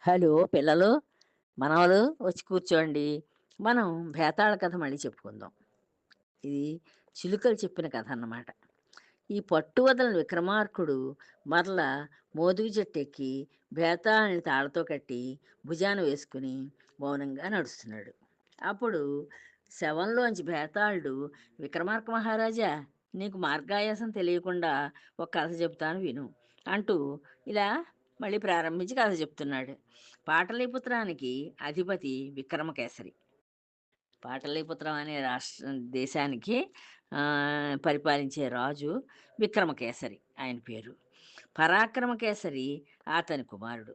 Hello పిల్లలు, మనవలు వచ్చి కూర్చోండి. మనం భేతాళ కథ మళ్ళీ చెప్పుకుందాం. ఇది చిలుకలు చెప్పిన కథ అన్నమాట. ఈ పట్టు వదలని విక్రమార్కుడు మరల మోదుగు చెట్టెక్కి భేతాళని తాళ్ళతో కట్టి భుజాన వేసుకుని మౌనంగా నడుస్తున్నాడు. అప్పుడు శవంలోంచి భేతాళుడు, "విక్రమార్క మహారాజా, నీకు మార్గాయాసం తెలియకుండా ఒక కథ చెబుతాను విను" అంటూ ఇలా మళ్ళీ ప్రారంభించి కథ చెప్తున్నాడు. పాటలీపుత్రానికి అధిపతి విక్రమకేసరి. పాటలీపుత్రం అనే దేశానికి పరిపాలించే రాజు విక్రమకేసరి ఆయన పేరు. పరాక్రమకేసరి అతని కుమారుడు.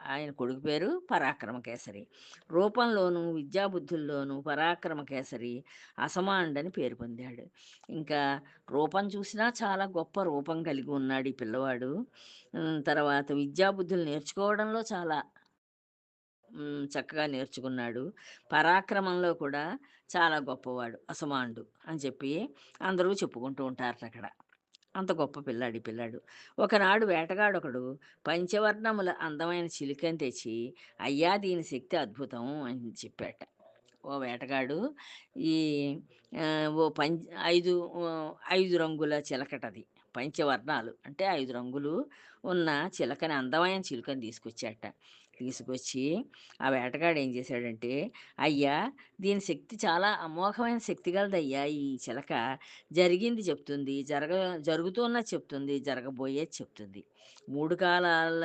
ఆయన కొడుకు పేరు పరాక్రమకేసరి. రూపంలోనూ, విద్యాబుద్ధుల్లోనూ పరాక్రమకేసరి అసమానుడని పేరు పొందాడు. ఇంకా రూపం చూసినా చాలా గొప్ప రూపం కలిగి ఉన్నాడు ఈ పిల్లవాడు. తర్వాత విద్యాబుద్ధులు నేర్చుకోవడంలో చాలా చక్కగా నేర్చుకున్నాడు. పరాక్రమంలో కూడా చాలా గొప్పవాడు, అసమానుడు అని చెప్పి అందరూ చెప్పుకుంటూ ఉంటారటక్కడ. అంత గొప్ప పిల్లాడు ఈ పిల్లాడు. ఒకనాడు వేటగాడొకడు పంచవర్ణముల అందమైన చిలుకని తెచ్చి, "అయ్యా, దీని శక్తి అద్భుతం" అని చెప్పాట. ఓ వేటగాడు ఈ ఓ 5 5 రంగుల చిలకటది. పంచవర్ణాలు అంటే 5 రంగులు ఉన్న చిలకని, అందమైన చిలుకని తీసుకొచ్చాట. తీసుకొచ్చి ఆ వేటగాడు ఏం చేశాడంటే, "అయ్యా, దీని శక్తి చాలా అమోఘమైన శక్తి గలదయ్యా ఈ చిలక. జరిగింది చెప్తుంది, జరుగుతున్నది చెప్తుంది, జరగబోయేది చెప్తుంది. 3 కాలాల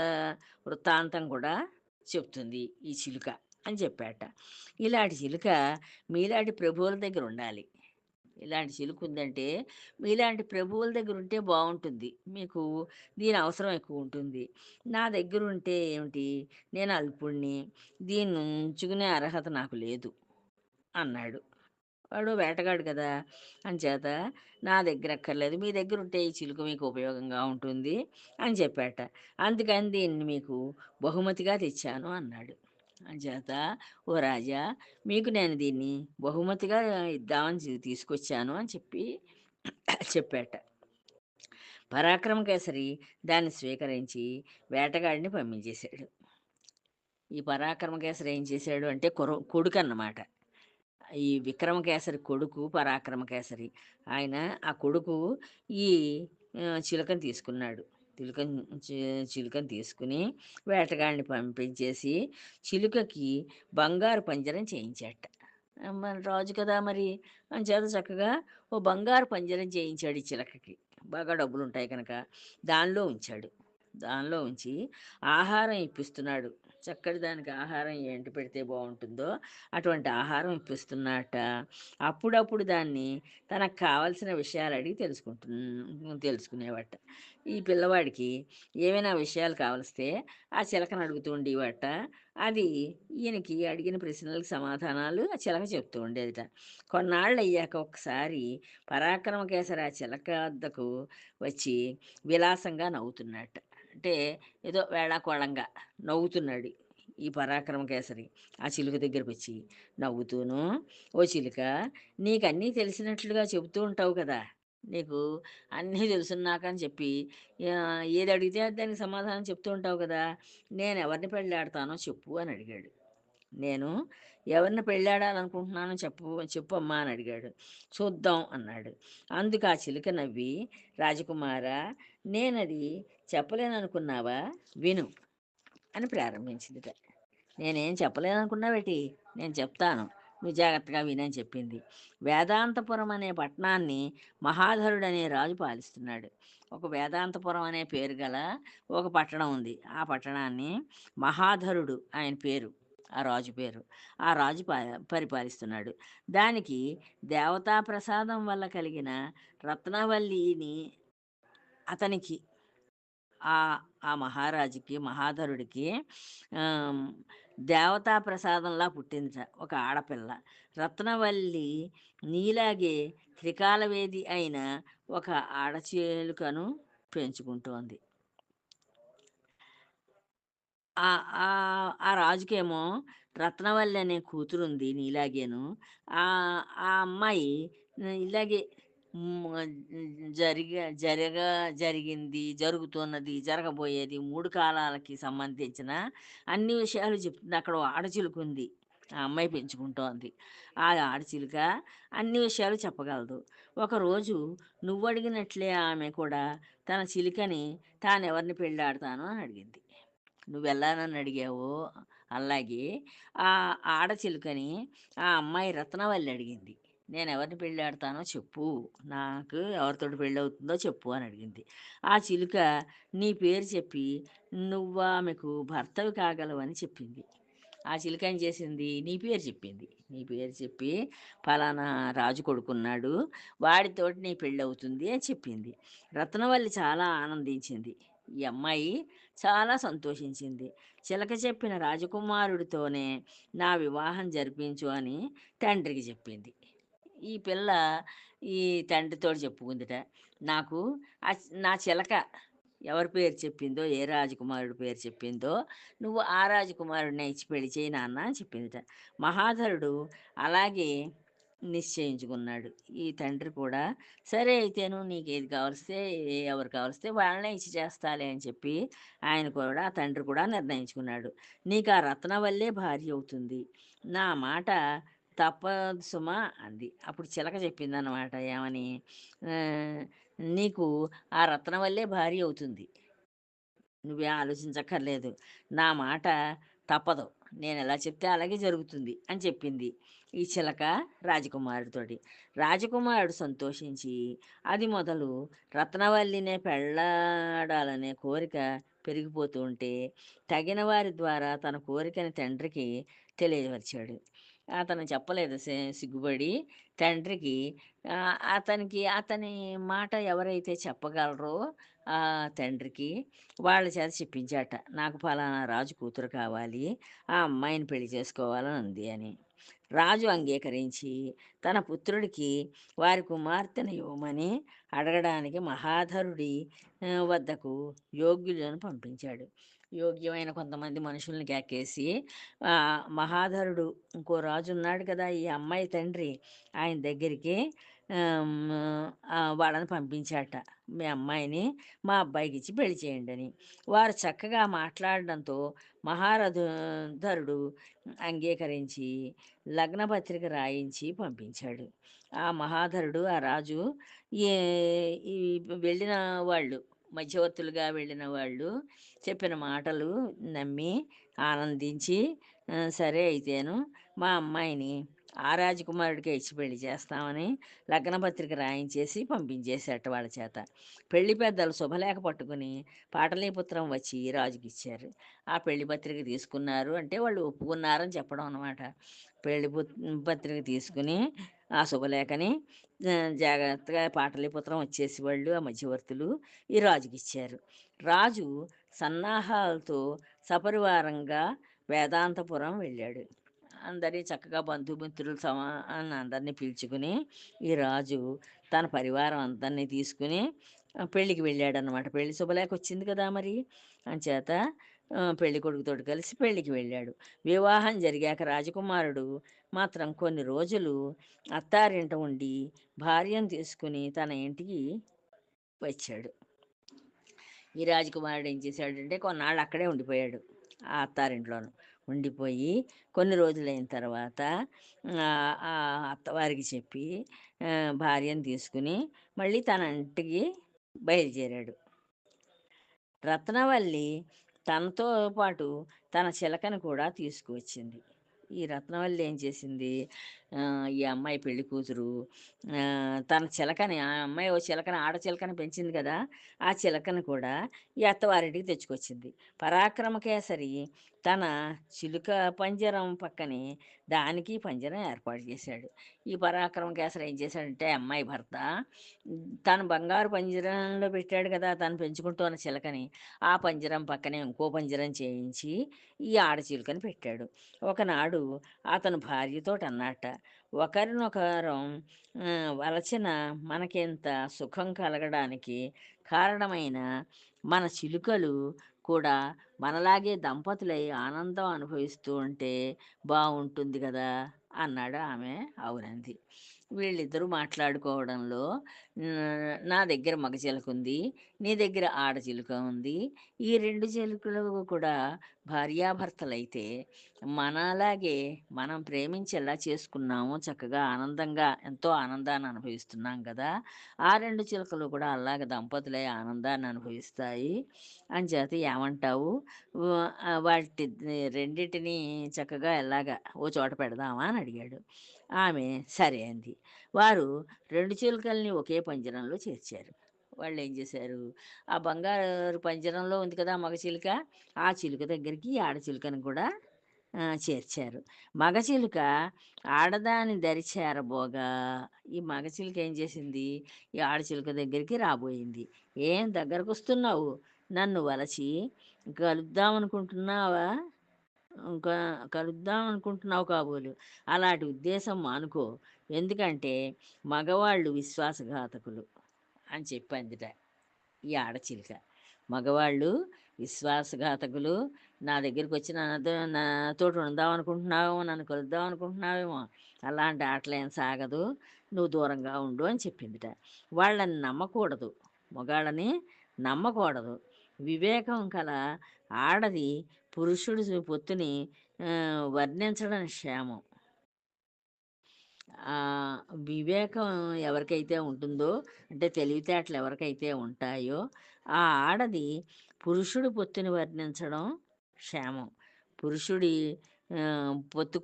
వృత్తాంతం కూడా చెప్తుంది ఈ చిలుక" అని చెప్పాట. "ఇలాంటి చిలుక మీలాంటి ప్రభువుల దగ్గర ఉండాలి. ఇలాంటి చిలుక ఉందంటే మీలాంటి ప్రభువుల దగ్గర ఉంటే బావుంటుంది. మీకు దీని అవసరం ఎక్కువ ఉంటుంది. నా దగ్గర ఉంటే ఏమిటి? నేను అల్పుడిని. దీన్ని ఉంచుకునే అర్హత నాకు లేదు" అన్నాడు. వాడు వేటగాడు కదా! అంచేత "నా దగ్గర అక్కర్లేదు. మీ దగ్గర ఉంటే ఈ చిలుక మీకు ఉపయోగంగా ఉంటుంది" అని చెప్పాట. "అందుకని దీన్ని మీకు బహుమతిగా తెచ్చాను" అన్నాడు. అంచేత, "ఓ రాజా, మీకు నేను దీన్ని బహుమతిగా ఇద్దామని తీసుకొచ్చాను" అని చెప్పి చెప్పాట. పరాక్రమకేసరి దాన్ని స్వీకరించి వేటగాడిని పంపించేశాడు. ఈ పరాక్రమకేసరి ఏం చేశాడు అంటే కొడుకన్నమాట. ఈ విక్రమకేసరి కొడుకు పరాక్రమకేసరి. ఆయన ఆ కొడుకు ఈ చిలుకని తీసుకున్నాడు. చిలుకని చి చిలుకని తీసుకుని వేటగాడిని పంపించేసి చిలుకకి బంగారు పంజరం చేయించాట. మరి రాజు కదా మరి! అంచేత చక్కగా ఓ బంగారు పంజరం చేయించాడు ఈ చిలకకి. బాగా డబ్బులుంటాయి కనుక. దానిలో ఉంచాడు. దానిలో ఉంచి ఆహారం ఇప్పిస్తున్నాడు. చక్కటి దానికి ఆహారం ఏంటి పెడితే బావుంటుందో అటువంటి ఆహారం ఇప్పిస్తున్నట్ట. అప్పుడప్పుడు దాన్ని తనకు కావాల్సిన విషయాలు అడిగి తెలుసుకునేవాట. ఈ పిల్లవాడికి ఏవైనా విషయాలు కావలిస్తే ఆ చిలకని అడుగుతూ ఉండేవాట. అది ఈయనకి అడిగిన ప్రశ్నలకు సమాధానాలు ఆ చిలక చెప్తూ ఉండేదిట. కొన్నాళ్ళయ్యాక ఒకసారి పరాక్రమకేసరి ఆ చిలక వద్దకు వచ్చి విలాసంగా నవ్వుతున్నట్ట. అంటే ఏదో వేళాకోళంగా నవ్వుతున్నాడు ఈ పరాక్రమకేసరి. ఆ చిలుక దగ్గరకొచ్చి నవ్వుతూను, "ఓ చిలుక, నీకన్నీ తెలిసినట్లుగా చెబుతూ ఉంటావు కదా! నీకు అన్నీ తెలుసున్నాకని చెప్పి ఏదడిగితే దానికి సమాధానం చెప్తూ ఉంటావు కదా! నేనెవరిని పెళ్ళాడతానో చెప్పు" అని అడిగాడు. "నేను ఎవరిని పెళ్ళాడాలనుకుంటున్నానో చెప్పమ్మా" అని అడిగాడు. "చూద్దాం" అన్నాడు. అందుకు ఆ చిలుక నవ్వి, "రాజకుమారా, నేనది చెప్పలేననుకున్నావా? విను" అని ప్రారంభించిందిట. "నేనేం చెప్పలేననుకున్నావేటి? నేను చెప్తాను. నువ్వు జాగ్రత్తగా వినని" చెప్పింది. వేదాంతపురం అనే పట్టణాన్ని మహాధరుడనే రాజు పాలిస్తున్నాడు. ఒక వేదాంతపురం అనే పేరు గల ఒక పట్టణం ఉంది. ఆ పట్టణాన్ని మహాధరుడు ఆయన పేరు. ఆ రాజు పేరు. ఆ రాజు పరిపాలిస్తున్నాడు. దానికి దేవతా ప్రసాదం వల్ల కలిగిన రత్నవల్లిని అతనికి ఆ ఆ మహారాజుకి, మహాధరుడికి ఆహ్, దేవతా ప్రసాదంలా పుట్టిందట ఒక ఆడపిల్ల. రత్నవల్లి నీలాగే త్రికాలవేది అయిన ఒక ఆడచిలుకను పెంచుకుంటోంది. ఆ రాజుకేమో రత్నవల్లి అనే కూతురుంది నీలాగేను. ఆ అమ్మాయి ఇలాగే జరిగ జరిగింది, జరుగుతున్నది, జరగబోయేది 3 కాలాలకి సంబంధించిన అన్ని విషయాలు చెప్తుంది. అక్కడ ఓ ఆడచిలుకుంది. ఆ అమ్మాయి పెంచుకుంటోంది. ఆ ఆడచిలుక అన్ని విషయాలు చెప్పగలదు. ఒకరోజు నువ్వడిగినట్లే ఆమె కూడా తన చిలుకని తానెవరిని పెళ్ళాడతాను అని అడిగింది. నువ్వెలా నన్నడిగావో అలాగే ఆ ఆడచిలుకని ఆ అమ్మాయి రత్నవల్లి అడిగింది. నేనెవరిని పెళ్ళాడతానో చెప్పు. నాకు ఎవరితోటి పెళ్ళవుతుందో చెప్పు అని అడిగింది. ఆ చిలుక నీ పేరు చెప్పి నువ్వామెకు భర్తవి కాగలవని చెప్పింది. ఆ చిలుక ఏం చేసింది? నీ పేరు చెప్పింది. నీ పేరు చెప్పి పలానా రాజు కొడుకున్నాడు. వాడితోటి నీ పెళ్ళవుతుంది అని చెప్పింది. రత్నవల్లి చాలా ఆనందించింది. ఈ అమ్మాయి చాలా సంతోషించింది. చిలక చెప్పిన రాజకుమారుడితోనే నా వివాహం జరిపించు అని తండ్రికి చెప్పింది. ఈ పిల్ల ఈ తండ్రితోటి చెప్పుకుందిట. నాకు నా చిలక ఎవరి పేరు చెప్పిందో, ఏ రాజకుమారుడి పేరు చెప్పిందో, నువ్వు ఆ రాజకుమారుడినే ఇచ్చి పెళ్లి చేయి నాన్న అని చెప్పిందిట. మహాధరుడు అలాగే నిశ్చయించుకున్నాడు. ఈ తండ్రి కూడా సరే అయితేను నీకేది కావలిస్తే ఎవరు కావలిస్తే వాళ్ళనే ఇచ్చి చేస్తాలే అని చెప్పి ఆయన కూడా ఆ తండ్రి కూడా నిర్ణయించుకున్నాడు. నీకు ఆ రత్నవల్లే భార్య అవుతుంది. నా మాట తప్పదు సుమా అంది. అప్పుడు చిలక చెప్పిందనమాట ఏమని నీకు ఆ రత్నవల్లే భార్య అవుతుంది. నువ్వేం ఆలోచించక్కర్లేదు. నా మాట తప్పదు. నేనెలా చెప్తే అలాగే జరుగుతుంది అని చెప్పింది ఈ చిలక రాజకుమారుడితోటి. రాజకుమారుడు సంతోషించి అది మొదలు రత్నవల్లినే పెళ్ళాడాలనే కోరిక పెరిగిపోతూ ఉంటే తగిన వారి ద్వారా తన కోరికని తండ్రికి తెలియపరిచాడు. అతను చెప్పలేదు సిగ్గుపడి తండ్రికి అతని మాట ఎవరైతే చెప్పగలరో ఆ తండ్రికి వాళ్ళ చేత చెప్పించాట. నాకు ఫలానా రాజు కూతురు కావాలి. ఆ అమ్మాయిని పెళ్లి చేసుకోవాలని ఉంది అని. రాజు అంగీకరించి తన పుత్రుడికి వారి కుమార్తెను ఇవ్వమని అడగడానికి మహాధరుడి వద్దకు యోగ్యులను పంపించాడు. యోగ్యమైన కొంతమంది మనుషుల్ని కేకేసి మహాధరుడు ఇంకో రాజు ఉన్నాడు కదా! ఈ అమ్మాయి తండ్రి ఆయన దగ్గరికి వాళ్ళని పంపించాట. మీ అమ్మాయిని మా అబ్బాయికిచ్చి పెళ్లి చేయండని. వారు చక్కగా మాట్లాడడంతో ధరుడు అంగీకరించి లగ్నపత్రిక రాయించి పంపించాడు. ఆ మహాధరుడు ఆ రాజు ఏ ఈ వెళ్ళిన వాళ్ళు మధ్యవర్తులుగా వెళ్ళిన వాళ్ళు చెప్పిన మాటలు నమ్మి ఆనందించి సరే అయితేను మా అమ్మాయిని ఆ రాజకుమారుడికే ఇచ్చి పెళ్లి చేస్తామని లగ్నపత్రిక రాయించేసి పంపించేసేట వాళ్ళ చేత. పెళ్లి పెద్దలు శుభలేఖ పట్టుకుని పాటలీపుత్రం వచ్చి రాజుకిచ్చారు. ఆ పెళ్లి పత్రిక తీసుకున్నారు అంటే వాళ్ళు ఒప్పుకున్నారని చెప్పడం అనమాట. పెళ్లి పత్రిక తీసుకుని ఆ శుభలేఖని జాగ్రత్తగా పాటలీపుత్రం వచ్చేసి వాళ్ళు ఆ మధ్యవర్తులు ఈ రాజుకిచ్చారు. రాజు సన్నాహాలతో సపరివారంగా వేదాంతపురం వెళ్ళాడు. అందరినీ చక్కగా బంధుమిత్రులు అందరినీ పిలుచుకుని ఈ రాజు తన పరివారం అందరినీ తీసుకుని పెళ్ళికి వెళ్ళాడనమాట. పెళ్లి శుభలేఖ వచ్చింది కదా మరి. అంచేత పెళ్లి కొడుకుతోటి కలిసి పెళ్ళికి వెళ్ళాడు. వివాహం జరిగాక రాజకుమారుడు మాత్రం కొన్ని రోజులు అత్తారింట ఉండి భార్యను తీసుకుని తన ఇంటికి వచ్చాడు. ఈ రాజకుమారుడు ఏం చేశాడంటే కొన్నాళ్ళు అక్కడే ఉండిపోయాడు. ఆ అత్తారింట్లోను. ఉండిపోయి కొన్ని రోజులైన తర్వాత ఆ అత్తవారికి చెప్పి భార్యను తీసుకుని మళ్ళీ తన ఇంటికి బయలుదేరాడు. రత్నవల్లి తనతో పాటు తన చిలకను కూడా తీసుకువచ్చింది. ఈ రత్నవల్లి ఏం చేసింది, ఈ అమ్మాయి పెళ్లి కూతురు తన చిలకని ఆ అమ్మాయి ఓ చిలకని ఆడ చిలకని పెంచింది కదా! ఆ చిలకను కూడా ఈ అత్తవారింటికి తెచ్చుకొచ్చింది. పరాక్రమకేసరి తన చిలుక పంజరం పక్కనే దానికి పంజరం ఏర్పాటు చేశాడు. ఈ పరాక్రమకేసరి ఏం చేశాడంటే అమ్మాయి భర్త తను బంగారు పంజరంలో పెట్టాడు కదా! తను పెంచుకుంటున్న చిలకని. ఆ పంజరం పక్కనే ఇంకో పంజరం చేయించి ఈ ఆడచిలుకని పెట్టాడు. ఒకనాడు అతను భార్యతోటి అన్నట్ట, ఒకరినొకరం వలచిన మనకింత సుఖం కలగడానికి కారణమైన మన చిలుకలు కూడా మనలాగే దంపతులై ఆనందం అనుభవిస్తూ ఉంటే బావుంటుంది గదా! అన్నాడు. ఆమె అవునంది. వీళ్ళిద్దరూ మాట్లాడుకోవడంలో నా దగ్గర మగ చిలక ఉంది, నీ దగ్గర ఆడ చిలుక ఉంది. ఈ 2 చిలుకలు కూడా భార్యాభర్తలైతే మనలాగే మనం ప్రేమించి ఎలా చేసుకున్నామో చక్కగా ఆనందంగా ఎంతో ఆనందాన్ని అనుభవిస్తున్నాం కదా! ఆ 2 చిలుకలు కూడా అలాగ దంపతులై ఆనందాన్ని అనుభవిస్తాయి. అంచేత ఏమంటావు? వాటి రెండిటిని చక్కగా ఎలాగా ఓ చోట పెడదామా అని అడిగాడు. ఆమె సరే అంది. వారు 2 చిలుకల్ని ఒకే పంజరంలో చేర్చారు. వాళ్ళేం చేశారు, ఆ బంగారు పంజరంలో ఉంది కదా మగ చిలుక, ఆ చిలుక దగ్గరికి ఈ ఆడ చిలుకని కూడా చేర్చారు. మగ చిలుక ఆడదాని దరి చేరబోగా, ఈ మగ చిలుక ఏం చేసింది, ఈ ఆడ చిలుక దగ్గరికి రాబోయింది. "ఏం దగ్గరకొస్తున్నావు? నన్ను వలచి కలుద్దామనుకుంటున్నావా? ఇంకా కలుద్దామనుకుంటున్నావు కాబోలు. అలాంటి ఉద్దేశం మానుకో. ఎందుకంటే మగవాళ్ళు విశ్వాసఘాతకులు" అని చెప్పిందిట ఈ ఆడచిలుక. మగవాళ్ళు విశ్వాసఘాతకులు. నా దగ్గరికొచ్చి నాతోటి ఉందామనుకుంటున్నావేమో, నన్ను కలుద్దామనుకుంటున్నావేమో, అలాంటి ఆటలేం సాగదు. నువ్వు దూరంగా ఉండు అని చెప్పిందిట. వాళ్ళని నమ్మకూడదు. మగాళ్ళని నమ్మకూడదు. వివేకం కల ఆడది పురుషుడి పొత్తుని వర్ణించడం క్షేమం. ఆహ్, వివేకం ఎవరికైతే ఉంటుందో, అంటే తెలివితేటలు ఎవరికైతే ఉంటాయో, ఆ ఆడది పురుషుడి పొత్తుని వర్ణించడం క్షేమం. పురుషుడి పొత్తు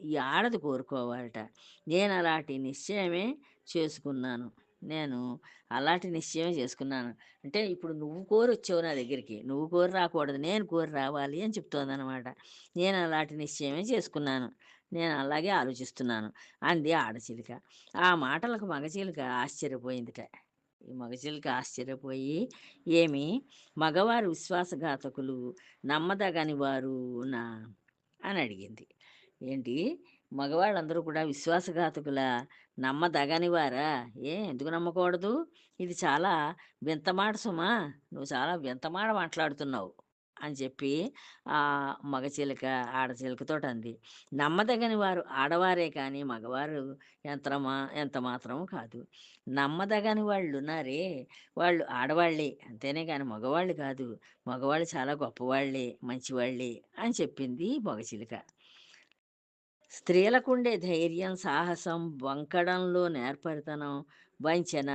ఈ ఆడది కోరుకోవాలట. నేనలాంటి నిశ్చయమే చేసుకున్నాను. నేను అలాంటి నిశ్చయమే చేసుకున్నాను. అంటే ఇప్పుడు నువ్వు కోరొచ్చావు నా దగ్గరికి. నువ్వు కోరి రాకూడదు. నేను కోరి రావాలి అని చెప్తోందనమాట. నేను అలాంటి నిశ్చయమే చేసుకున్నాను. నేను అలాగే ఆలోచిస్తున్నాను అంది ఆడచిలుక. ఆ మాటలకు మగచిలుక ఆశ్చర్యపోయిందిట. ఈ మగచిలుక ఆశ్చర్యపోయి, "ఏమి మగవారు విశ్వాసఘాతకులు, నమ్మదగని వారునా" అని అడిగింది. "ఏంటి మగవాళ్ళందరూ కూడా విశ్వాసఘాతకులా? నమ్మదగని వారా? ఎందుకు నమ్మకూడదు? ఇది చాలా వింత మాట సుమా! నువ్వు చాలా వింత మాట మాట్లాడుతున్నావు" అని చెప్పి మగ చిలుక ఆడచిలుకతోటంది. "నమ్మదగని వారు ఆడవారే కానీ మగవారు ఎంత మాత్రం కాదు. నమ్మదగని వాళ్ళున్నారే, వాళ్ళు ఆడవాళ్ళే అంతేనే గాని మగవాళ్ళు కాదు. మగవాళ్ళు చాలా గొప్పవాళ్ళే, మంచివాళ్ళే" అని చెప్పింది మగ చిలుక. స్త్రీలకుండే ధైర్యం, సాహసం, వంకడంలో నేర్పరితనం, వంచన,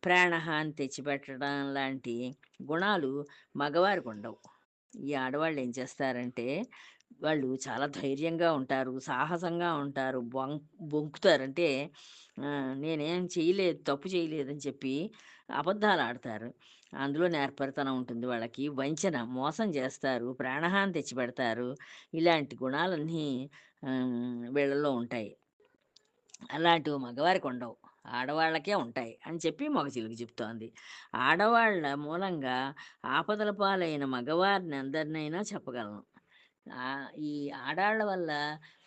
ప్రాణహాని తెచ్చిపెట్టడం లాంటి గుణాలు మగవారికుండవు. ఈ ఆడవాళ్ళు ఏం చేస్తారంటే, వాళ్ళు చాలా ధైర్యంగా ఉంటారు, సాహసంగా ఉంటారు, బొంకుతారు. అంటే నేనేం చేయలేదు, తప్పు చేయలేదని చెప్పి అబద్ధాలాడతారు. అందులో నేర్పరితనం ఉంటుంది వాళ్ళకి. వంచన, మోసం చేస్తారు, ప్రాణహాని తెచ్చిపెడతారు. ఇలాంటి గుణాలన్నీ వీళ్ళలో ఉంటాయి. అలాంటివి మగవారికుండవు. ఆడవాళ్ళకే ఉంటాయి అని చెప్పి మగ చిలుక చెప్తోంది. ఆడవాళ్ళ మూలంగా ఆపదల పాలైన మగవారినందరినైనా చెప్పగలను. ఈ ఆడాళ్ళ వల్ల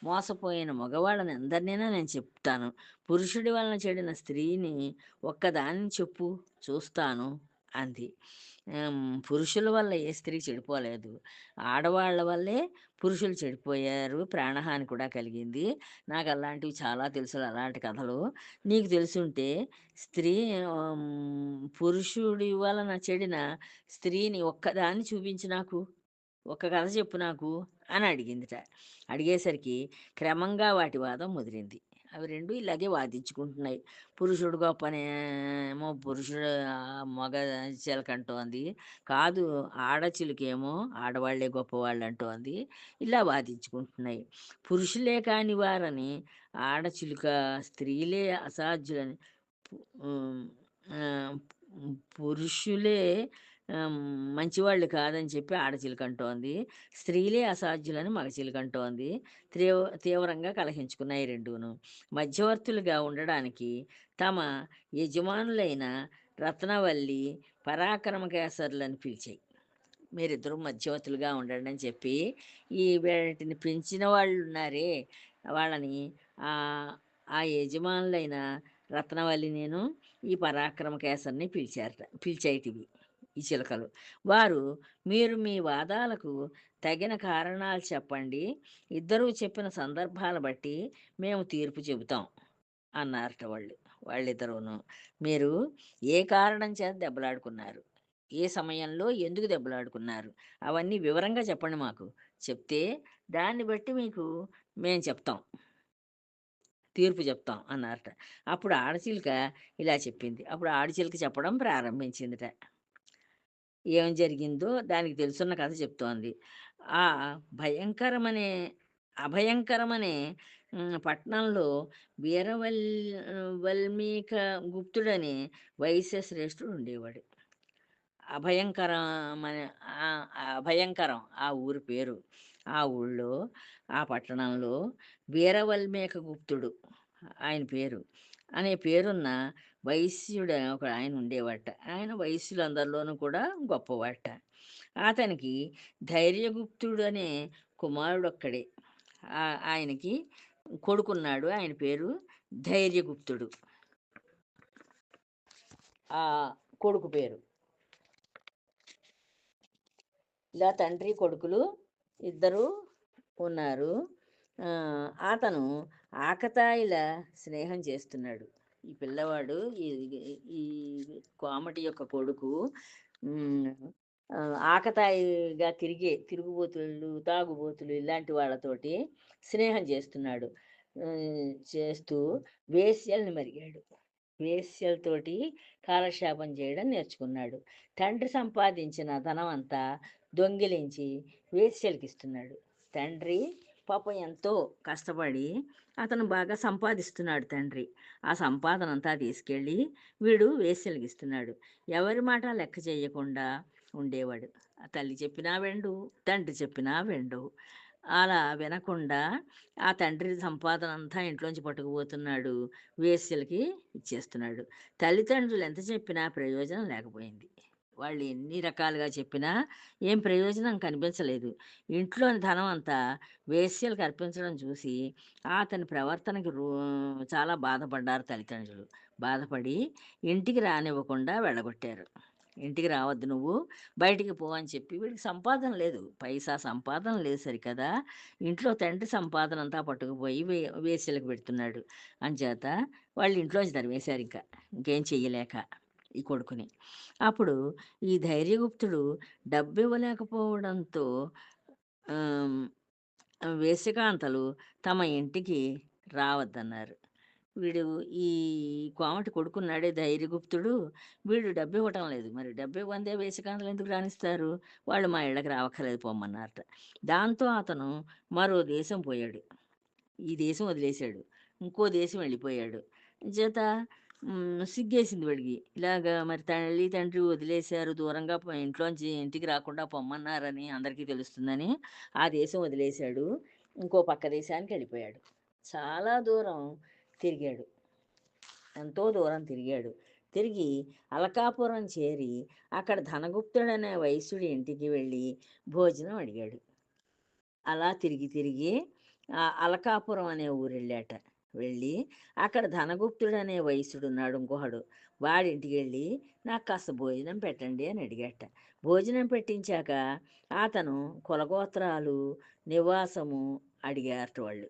మోసపోయిన మగవాళ్ళని అందరినైనా నేను చెప్తాను. పురుషుడి వలన చెడిన స్త్రీని ఒక్కదానిని చెప్పు చూస్తాను అంది. పురుషుల వల్ల ఏ స్త్రీ చెడిపోలేదు. ఆడవాళ్ళ వల్లే పురుషులు చెడిపోయారు. ప్రాణహాని కూడా కలిగింది. నాకు అలాంటివి చాలా తెలుసు అలాంటి కథలు. నీకు తెలిసుంటే స్త్రీ పురుషుడి వలన చెడిన స్త్రీని ఒక్కదాన్ని చూపించు నాకు. ఒక్క కథ చెప్పు నాకు అని అడిగిందిట. అడిగేసరికి క్రమంగా వాటి వాదం ముదిరింది. అవి 2 ఇలాగే వాదించుకుంటున్నాయి. పురుషుడు గొప్పనేమో పురుషుడు మగ చిలకంటోంది. కాదు ఆడచిలుకేమో ఆడవాళ్ళే గొప్పవాళ్ళంటోంది. ఇలా వాదించుకుంటున్నాయి. పురుషులే కాని వారని ఆడచిలుక, స్త్రీలే అసాధ్యులని పు హ్మ్. ఆహ్, పురుషులే ఆహ్, మంచివాళ్ళు కాదని చెప్పి ఆడచిలుకంటోంది. స్త్రీలే అసాధ్యులని మగ చిలుకంటోంది. తీవ్రంగా కలహించుకున్నాయి రెండూను. మధ్యవర్తులుగా ఉండడానికి తమ యజమానులైన రత్నవల్లి, పరాక్రమకేసరులని పిలిచాయి. మీరిద్దరూ మధ్యవర్తులుగా ఉండండి అని చెప్పి వీటిని పెంచిన వాళ్ళున్నారే వాళ్ళని ఆ యజమానులైన రత్నవల్లి నేను ఈ పరాక్రమ కేసరిని పిలిచేటివి ఈ చిలకలు. వారు మీరు మీ వాదాలకు తగిన కారణాలు చెప్పండి. ఇద్దరూ చెప్పిన సందర్భాల బట్టి మేము తీర్పు చెబుతాం అన్నారట వాళ్ళు. వాళ్ళిద్దరూను. మీరు ఏ కారణం చేత దెబ్బలాడుకున్నారు? ఏ సమయంలో ఎందుకు దెబ్బలాడుకున్నారు? అవన్నీ వివరంగా చెప్పండి మాకు. చెప్తే దాన్ని బట్టి మీకు మేము చెప్తాం. తీర్పు చెప్తాం అన్నారట. అప్పుడు ఆడచిలుక ఇలా చెప్పింది. అప్పుడు ఆడచిలుక చెప్పడం ప్రారంభించిందిట. ఏం జరిగిందో దానికి తెలుసున్న కథ చెప్తోంది. ఆ భయంకరమనే అభయంకరమనే పట్టణంలో వీరవల్ వల్మీక గుప్తుడనే వైశ్య శ్రేష్ఠుడు ఉండేవాడు. అభయంకరమనే ఆ! అభయంకరం ఆ ఊరి పేరు. ఆ ఊళ్ళో, ఆ పట్టణంలో వీరవల్మీక గుప్తుడు ఆయన పేరు. అనే పేరున్న వైశ్యుడు ఒక ఆయన ఉండేవాట. ఆయన వైశ్యులందరిలోనూ కూడా గొప్పవాట. అతనికి ధైర్యగుప్తుడు అనే కుమారుడొక్కడే. ఆయనకి కొడుకున్నాడు. ఆయన పేరు ధైర్యగుప్తుడు. ఆ కొడుకు పేరు. ఇలా తండ్రి కొడుకులు ఇద్దరు ఉన్నారు. అతను ఆకతాయిల స్నేహం చేస్తున్నాడు. ఈ పిల్లవాడు ఈ ఈ కోమటి యొక్క కొడుకు హ్మ్, ఆకతాయిగా తిరుగుబోతులు, తాగుబోతులు ఇలాంటి వాళ్ళతోటి స్నేహం చేస్తున్నాడు. చేస్తూ వేశ్యల్ని మరిగాడు. వేశ్యలతోటి కాలక్షేపం చేయడం నేర్చుకున్నాడు. తండ్రి సంపాదించిన ధనం అంతా దొంగిలించి వేశ్యలకిస్తున్నాడు. తండ్రి పాపం ఎంతో కష్టపడి అతను బాగా సంపాదిస్తున్నాడు తండ్రి. ఆ సంపాదనంతా తీసుకెళ్ళి వీడు వేశ్యలకిస్తున్నాడు. ఎవరి మాట లెక్క చేయకుండా ఉండేవాడు. ఆ తల్లి చెప్పినా వినడు, తండ్రి చెప్పినా వినడు. అలా వినకుండా ఆ తండ్రి సంపాదన అంతా ఇంట్లోంచి పట్టుకుపోతున్నాడు. వేశ్యలకి ఇచ్చేస్తున్నాడు. తల్లిదండ్రులు ఎంత చెప్పినా ప్రయోజనం లేకపోయింది. వాళ్ళు ఎన్ని రకాలుగా చెప్పినా ఏం ప్రయోజనం కనిపించలేదు. ఇంట్లోని ధనం అంతా వేశ్యలకు అర్పించడం చూసి అతని ప్రవర్తనకి చాలా బాధపడ్డారు తల్లిదండ్రులు. బాధపడి ఇంటికి రానివ్వకుండా వెళ్ళగొట్టారు. ఇంటికి రావద్దు నువ్వు, బయటికి పో అని చెప్పి వీడికి సంపాదన లేదు. పైసా సంపాదన లేదు సరికదా! ఇంట్లో తండ్రి సంపాదన అంతా పట్టుకుపోయి వేశ్యలకు పెడుతున్నాడు. అంచేత వాళ్ళు ఇంట్లోంచి తరిమేశారింక. ఇంకేం చెయ్యలేక ఈ కొడుకుని. అప్పుడు ఈ ధైర్యగుప్తుడు డబ్బివ్వలేకపోవడంతో ఆహ్, వేశ్యకాంతలు తమ ఇంటికి రావద్దన్నారు. వీడు ఈ కోమటి కొడుకున్నాడే ధైర్యగుప్తుడు, వీడు డబ్బివ్వటం లేదు. మరి డబ్బివ్వందే వేశ్యకాంతలు ఎందుకు రానిస్తారు? వాళ్ళు మా ఇళ్ళకి రావక్కర్లేదు పొమ్మన్నారట. దాంతో అతను మరో దేశం పోయాడు. ఈ దేశం వదిలేశాడు. ఇంకో దేశం వెళ్ళిపోయాడు. చేత సిగ్గేసింది వాడికి. ఇలాగా మరి తల్లి, తండ్రి వదిలేశారు. దూరంగా ఇంట్లోంచి ఇంటికి రాకుండా పొమ్మన్నారని అందరికీ తెలుస్తుందని ఆ దేశం వదిలేశాడు. ఇంకో పక్క దేశానికి వెళ్ళిపోయాడు. చాలా దూరం తిరిగాడు. ఎంతో దూరం తిరిగాడు. తిరిగి అలకాపురం చేరి అక్కడ ధనగుప్తుడనే వైశ్యుడి ఇంటికి వెళ్ళి భోజనం అడిగాడు. అలా తిరిగి తిరిగి అలకాపురం అనే ఊరెళ్ళాట. వెళ్ళి అక్కడ ధనగుప్తుడనే వైశ్యుడున్నాడు ఇంకొకడు. వాడింటికి వెళ్ళి నాకు కాస్త భోజనం పెట్టండి అని అడిగాట. భోజనం పెట్టించాక అతను కులగోత్రాలు, నివాసము అడిగారట వాళ్ళు.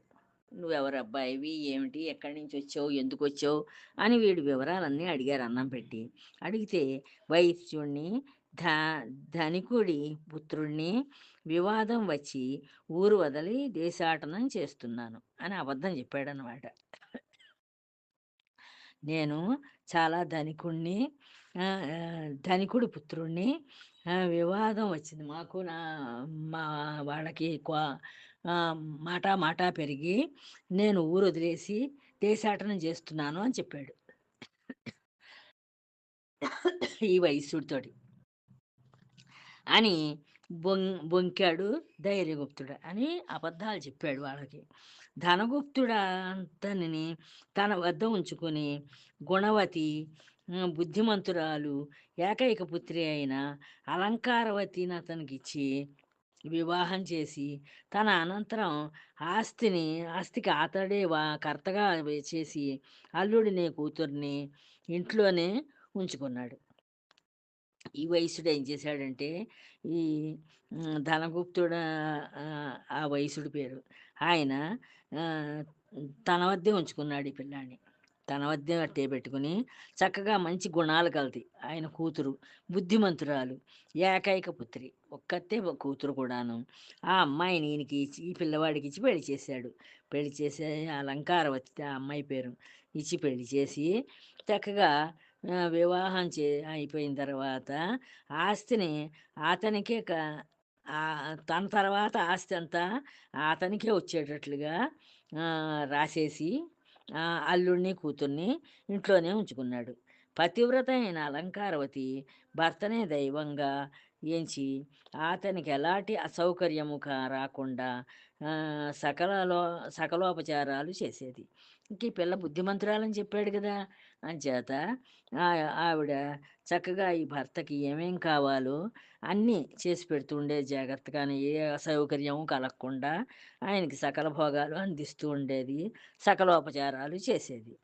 నువ్వెవరబ్బాయివి? ఏమిటి? ఎక్కడి నుంచి వచ్చావు? ఎందుకొచ్చావు? అని వీడి వివరాలన్నీ అడిగారు అన్నం పెట్టి. అడిగితే వైశ్యుడిని, ధ ధనికుడి పుత్రుడిని వివాదం వచ్చి ఊరు వదిలి దేశాటనం చేస్తున్నాను అని అబద్ధం చెప్పాడనమాట. నేను చాలా ధనికుడిని, ధనికుడి పుత్రుడిని. వివాదం వచ్చింది మాకు మా వాళ్ళకి మాటా మాటా పెరిగి నేను ఊరు వదిలేసి దేశాటనం చేస్తున్నాను అని చెప్పాడు ఈ వైశ్యుడితోటి. అని బొంకాడు ధైర్యగుప్తుడు అని అబద్ధాలు చెప్పాడు వాళ్ళకి. ధనగుప్తుడు అతనిని తన వద్ద ఉంచుకొని గుణవతి, బుద్ధిమంతురాలు, ఏకైక పుత్రి అయిన అలంకారవతిని అతనికిచ్చి వివాహం చేసి తన అనంతరం ఆస్తికి అతడే కర్తగా చేసి అల్లుడిని కూతుర్ని ఇంట్లోనే ఉంచుకున్నాడు. ఈ వయసుడు ఏం చేశాడంటే ఈ ధనగుప్తుడు, ఆ వయసుడి పేరు ఆయన, ఆ, తన వద్దే ఉంచుకున్నాడు ఈ పిల్లాడిని. తన వద్దే అట్టే పెట్టుకుని చక్కగా మంచి గుణాలు కలది ఆయన కూతురు, బుద్ధిమంతురాలు, ఏకైక పుత్రి, ఒక్కతే కూతురు కూడాను. ఆ అమ్మాయిని ఈయనకి ఇచ్చి, ఈ పిల్లవాడికి ఇచ్చి పెళ్లి చేశాడు. పెళ్లి చేసే అలంకారవతి ఆ అమ్మాయి పేరు. ఇచ్చి పెళ్లి చేసి చక్కగా వివాహం అయిపోయిన తర్వాత ఆస్తిని అతనికే తన తర్వాత ఆస్తి అంతా అతనికే వచ్చేటట్లుగా రాసేసి అల్లుడిని కూతుర్ని ఇంట్లోనే ఉంచుకున్నాడు. పతివ్రత అయిన అలంకారవతి భర్తనే దైవంగా ఎంచి అతనికి ఎలాంటి అసౌకర్యము రాకుండా సకలోపచారాలు చేసేది. ఇంక ఈ పిల్ల బుద్ధిమంతురాలని చెప్పాడు కదా! అంచేత ఆవిడ చక్కగా ఈ భర్తకి ఏమేం కావాలో అన్నీ చేసి పెడుతూ ఉండేది జాగ్రత్తగాను. ఏ అసౌకర్యము కలగకుండా ఆయనకి సకల భోగాలు అందిస్తూ ఉండేది. సకలోపచారాలు చేసేది.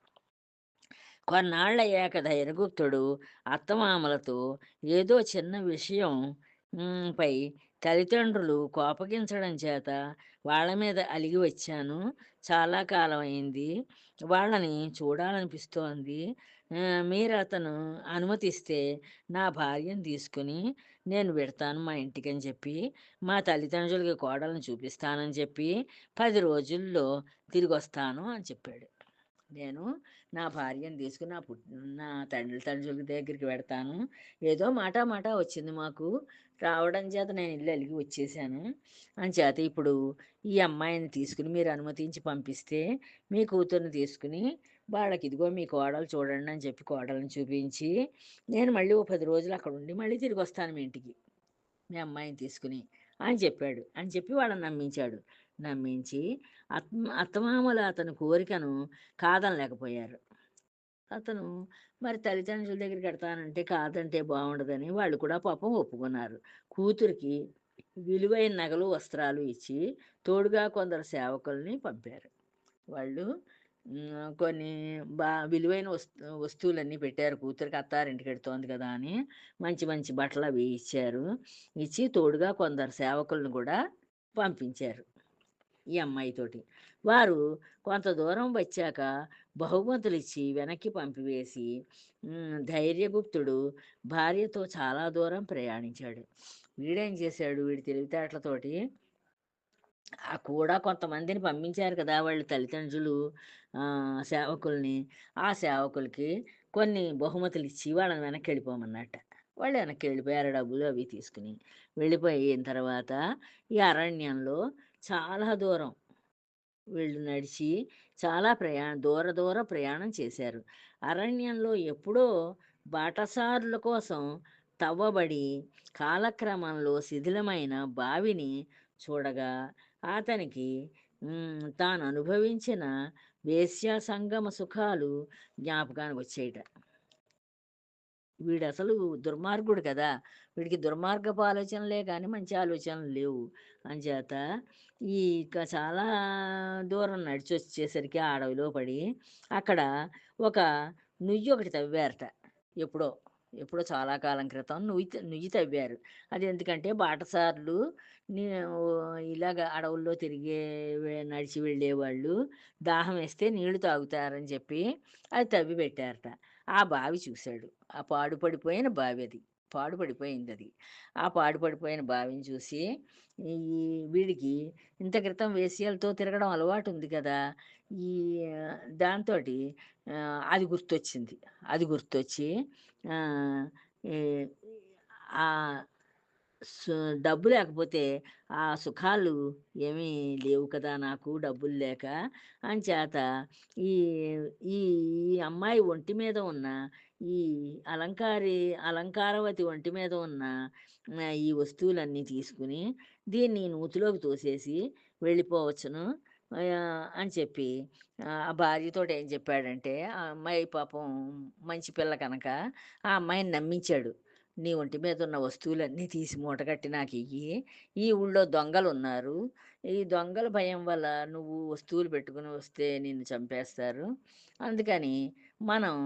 కొన్నాళ్ళయ్యాక ధైర్యగుప్తుడు అత్తమామలతో ఏదో చిన్న విషయం పై తల్లిదండ్రులు కోపగించడం చేత వాళ్ళ మీద అలిగి వచ్చాను. చాలా కాలం అయింది. వాళ్ళని చూడాలనిపిస్తోంది. మీరు అతను అనుమతిస్తే నా భార్యను తీసుకుని నేను వెడతాను మా ఇంటికని చెప్పి, మా తల్లిదండ్రులకి కోడల్ని చూపిస్తానని చెప్పి 10 రోజుల్లో తిరిగొస్తాను అని చెప్పాడు. నేను నా భార్యను తీసుకుని నా తండ్రుల దగ్గరికి వెడతాను. ఏదో మాట మాట వచ్చింది మాకు. రావడం చేత నేను ఇల్లు అలిగి వచ్చేసాను. అంచేత ఇప్పుడు ఈ అమ్మాయిని తీసుకుని మీరు అనుమతించి పంపిస్తే మీ కూతుర్ని తీసుకుని వాళ్ళకి ఇదిగో మీ కోడలు చూడండి అని చెప్పి కోడల్ని చూపించి నేను మళ్ళీ ఓ 10 రోజులు అక్కడ ఉండి మళ్ళీ తిరిగొస్తాను మీ ఇంటికి. మీ అమ్మాయిని తీసుకుని అని చెప్పాడు. అని చెప్పి వాళ్ళని నమ్మించాడు. నమ్మించి అత్తమామలు అతని కోరికను కాదనలేకపోయారు. అతను మరి తల్లిదండ్రుల దగ్గరికి ఎడతానంటే కాదంటే బాగుండదని వాళ్ళు కూడా పాపం ఒప్పుకున్నారు. కూతురికి విలువైన నగలు, వస్త్రాలు ఇచ్చి తోడుగా కొందరు సేవకుల్ని పంపారు. వాళ్ళు కొన్ని విలువైన వస్తువులన్నీ పెట్టారు. కూతురికి అత్తారింటికి ఎడుతోంది కదా అని మంచి మంచి బట్టలు అవి ఇచ్చారు. ఇచ్చి తోడుగా కొందరు సేవకులను కూడా పంపించారు ఈ అమ్మాయితోటి. వారు కొంత దూరం వచ్చాక బహుమతులిచ్చి వెనక్కి పంపివేసి ధైర్యగుప్తుడు భార్యతో చాలా దూరం ప్రయాణించాడు. వీడేం చేశాడు, వీడి తెలివితేటలతోటి కూడా కొంతమందిని పంపించారు కదా వాళ్ళు తల్లిదండ్రులు సేవకుల్ని. ఆ సేవకులకి కొన్ని బహుమతులిచ్చి వాళ్ళని వెనక్కి వెళ్ళిపోమన్నట్ట. వాళ్ళు వెనక్కి వెళ్ళిపోయారు డబ్బులు అవి తీసుకుని. వెళ్ళిపోయిన తర్వాత ఈ అరణ్యంలో చాలా దూరం వీళ్ళు నడిచి చాలా దూర దూర ప్రయాణం చేశారు. అరణ్యంలో ఎప్పుడో బాటసారుల కోసం తవ్వబడి కాలక్రమంలో శిథిలమైన బావిని చూడగా అతనికి తాను అనుభవించిన వేశ్యా సంగమ సుఖాలు జ్ఞాపకానికి వచ్చేయట. వీడసలు దుర్మార్గుడు కదా! వీడికి దుర్మార్గపు ఆలోచనలే గానీ మంచి ఆలోచనలు లేవు. అంచేత చాలా దూరం నడిచొచ్చేసరికి ఆ అడవిలో పడి అక్కడ ఒక నుయ్యి ఒకటి తవ్వారట. ఎప్పుడో, ఎప్పుడో చాలా కాలం క్రితం నుయ్యి తవ్వారు. అది ఎందుకంటే బాటసారులు నీ ఇలాగ అడవుల్లో నడిచి వెళ్ళేవాళ్ళు దాహం వేస్తే నీళ్లు తాగుతారని చెప్పి అది తవ్వి పెట్టారట. ఆ బావి చూశాడు. ఆ పాడుపడిపోయిన బావి అది. పాడుపడిపోయిందది. ఆ పాడుపడిపోయిన బావిని చూసి ఈ వీడికి ఇంత క్రితం వేశ్యలతో తిరగడం అలవాటుంది కదా! ఈ దాంతోటి అది గుర్తొచ్చింది. అది గుర్తొచ్చి ఆహ్, ఈ ఆ సు డబ్బు లేకపోతే ఆ సుఖాలు ఏమీ లేవు కదా నాకు డబ్బులు లేక. అంచేత ఈ ఈ ఈ అమ్మాయి ఒంటి మీద ఉన్న ఈ అలంకారవతి ఒంటి మీద ఉన్న ఈ వస్తువులన్నీ తీసుకుని దీన్ని నూతిలోకి తోసేసి వెళ్ళిపోవచ్చును అని చెప్పి ఆ భార్యతోటి ఏం చెప్పాడంటే, ఆ అమ్మాయి పాపం మంచి పిల్ల కనుక ఆ అమ్మాయిని నమ్మించాడు. నీ ఒంటి మీద ఉన్న వస్తువులన్నీ తీసి మూటగట్టి నాకియ్యి. ఈ ఊళ్ళో దొంగలున్నారు. ఈ దొంగల భయం వల్ల నువ్వు వస్తువులు పెట్టుకొని వస్తే నిన్ను చంపేస్తారు. అందుకని మనం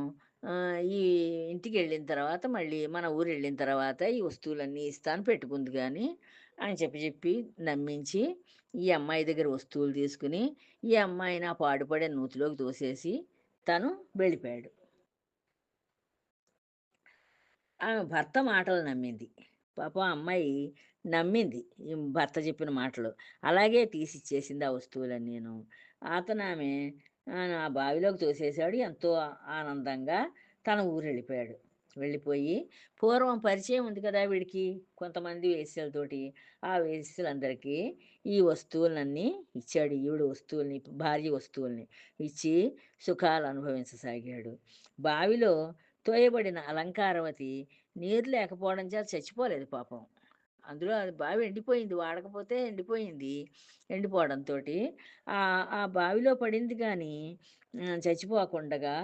ఈ ఇంటికెళ్ళిన తర్వాత మళ్ళీ మన ఊరెళ్ళిన తర్వాత ఈ వస్తువులన్నీ ఇస్తాను పెట్టుకుంది గాని అని చెప్పి నమ్మించి ఈ అమ్మాయి దగ్గర వస్తువులు తీసుకుని ఈ అమ్మాయిని ఆ పాడుపడే నూతిలోకి తోసేసి తను వెళ్ళిపోయాడు. ఆమె భర్త మాటలు నమ్మింది. పాపం ఆ అమ్మాయి నమ్మింది ఈ భర్త చెప్పిన మాటలు. అలాగే తీసిచ్చేసింది ఆ వస్తువులన్నీను. అతనామె ఆ బావిలోకి తోసేసాడు. ఎంతో ఆనందంగా తన ఊరెళ్ళిపోయాడు. వెళ్ళిపోయి పూర్వం పరిచయం ఉంది కదా వీడికి కొంతమంది వేశ్యలతోటి. ఆ వేశ్యలందరికీ ఈ వస్తువులన్నీ ఇచ్చాడు. ఈవిడ వస్తువుల్ని, భార్య వస్తువుల్ని ఇచ్చి సుఖాలు అనుభవించసాగాడు. బావిలో తోయబడిన అలంకారవతి నీరు లేకపోవడం చేత చచ్చిపోలేదు పాపం. అందులో అది బావి ఎండిపోయింది. వాడకపోతే ఎండిపోయింది. ఎండిపోవడంతోటి ఆ బావిలో పడింది గానీ చచ్చిపోకుండగా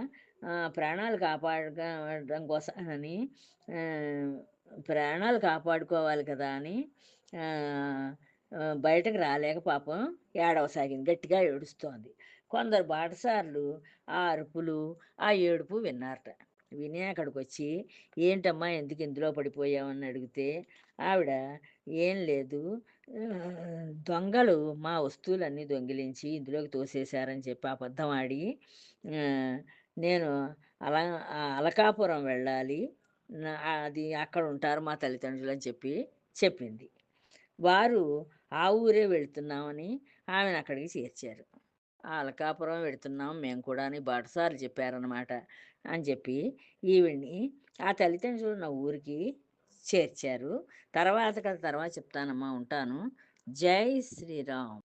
ప్రాణాలు కాపాడడం కోసమని ఆహ్, ప్రాణాలు కాపాడుకోవాలి కదా అని ఆహ్, బయటకు రాలేక పాపం ఏడవసాగింది. గట్టిగా ఏడుస్తోంది. కొందరు బాటసారులు ఆ అరుపులు, ఆ ఏడుపు విన్నారట. విని అక్కడికొచ్చి, "ఏంటమ్మా ఎందుకు ఇందులో పడిపోయావని" అడిగితే, ఆవిడ "ఏం లేదు. దొంగలు మా వస్తువులన్నీ దొంగిలించి ఇందులోకి తోసేశారని" చెప్పి అబద్ధం ఆడి, ఆహ్, నేను అలా అలకాపురం వెళ్ళాలి. అది అక్కడుంటారు మా తల్లిదండ్రులని చెప్పి చెప్పింది. వారు ఆ ఊరే వెళ్తున్నామని ఆమెనక్కడికి చేర్చారు. ఆ! అలకాపురం వెడుతున్నాం మేము కూడా అని బాటసారులు చెప్పారనమాట. అని చెప్పి ఈవిడ్ని ఆ తల్లిదండ్రులున్న ఊరికి చేర్చారు. తర్వాత కథ తర్వాత చెప్తానమ్మా ఉంటాను. జై శ్రీరామ్.